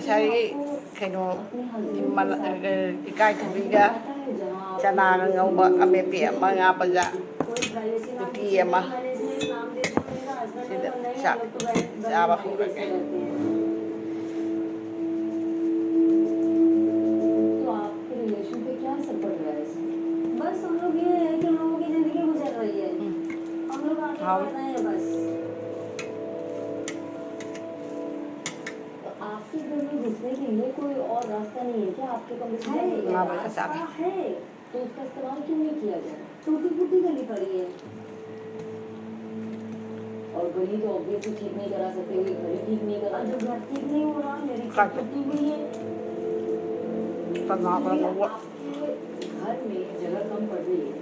Ngasai keno ikai thabiga chana ngauba amepe ama nga paja uti ama sida chaba hurage बस हम लोग ये है कि हम लोगों की जिंदगी गुजर रही है, हम लोग आगे बढ़ रहे हैं बस। तो आपके घर में घुसने के लिए कोई और रास्ता नहीं है क्या? आपके कमरे से रास्ता है तो उसका इस्तेमाल क्यों नहीं किया जाए? टूटी फूटी गली पड़ी है और गली तो ऑब्वियसली ठीक नहीं करा सकते, कोई घर ठीक नहीं करा, जो घर ठीक नहीं हो रहा मेरी टूटी हुई है। घर में जगह कम पड़ रही है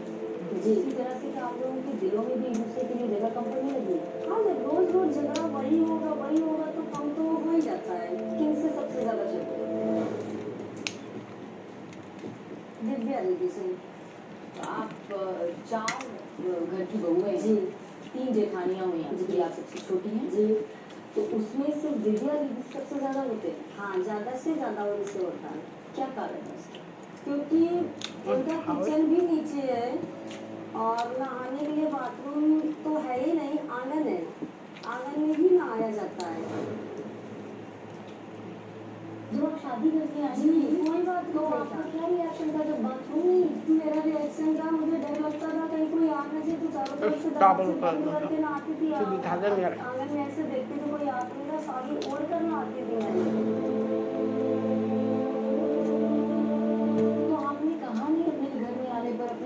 जी, इसी तरह से आप लोगों के दिलों में भी एक दूसरे के लिए जगह कम पड़ने लगी। हाँ, जब रोज रोज झगड़ा वही होगा तो कम तो हो ही जाता है। किनसे सबसे ज्यादा झगड़े? दिव्या दीदी से। आप 4 घर की बहू हैं जी, 3 जेठानियां हुई हैं जी, आप सबसे छोटी हैं जी, तो उसमें सिर्फ दिव्या दीदी सबसे ज्यादा होते हैं? हाँ, ज्यादा से ज्यादा उनसे होता है। क्या कारण है उसका? क्योंकि उनका किचन भी नीचे है और नहाने के लिए बाथरूम तो है ही नहीं, आंगन है, आंगन में भी नहाया जाता है। जब आप शादी करके आई जी, कोई बात तो आपका क्या रिएक्शन था जब बाथरूम नहीं? मेरा रिएक्शन था, मुझे डर लगता था कहीं कोई आ ना जाए, तो चारों तरफ से दरवाजे बंद करके नहाती थी, आंगन में ऐसे देखती थी कोई आ नहीं रहा, साड़ी ओढ़ कर नहाती थी मैं।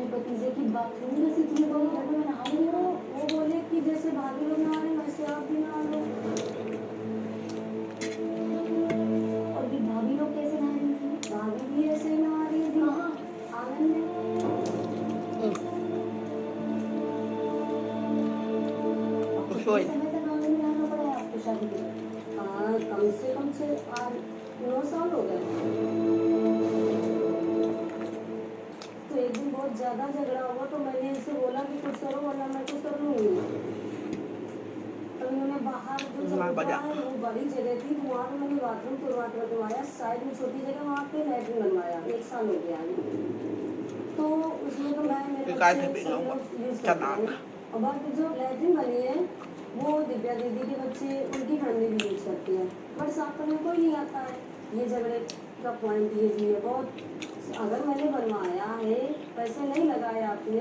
पति से कि बाथरूम में सिर्फ ये बोलो घर में नहा रही हो, वो बोले कि जैसे भाभी लोग नहा रहे हैं वैसे आप भी नहा लो। और भी भाभी लोग कैसे नहा रही थी? भाभी भी ऐसे ही नहा रही थी आंगन में। कितने समय तक आंगन में रहना पड़ा है आपको शादी के? हाँ, कम से कम 9 साल हो गए। एक दिन बहुत ज्यादा झगड़ा हुआ तो मैंने इनसे बोला कि कुछ करो वरना मैं कुछ कर लूंगी। तो उन्होंने बाहर जो जगह है वो बड़ी जगह थी, वहाँ पे मैंने बाथरूम करवाया, साइड में छोटी जगह वहाँ पे लैट्रिन बनवाया, 1 साल हो गया है। तो उसमें तो मैं मेरे यूज करती हूँ और बाकी जो लैट्रिन बनी है वो दिव्या दीदी के बच्चे उनकी फैमिली भी यूज करती है, बट साफ करने कोई नहीं आता है। ये झगड़े का पॉइंट ये भी है बहुत। अगर मैंने बनवाया है, पैसे नहीं लगाए आपने,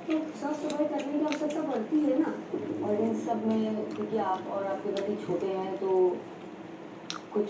तो साफ सफाई करने की आवश्यकता पड़ती है ना। और इन सब में क्योंकि आप और आपके पति छोटे हैं तो कुछ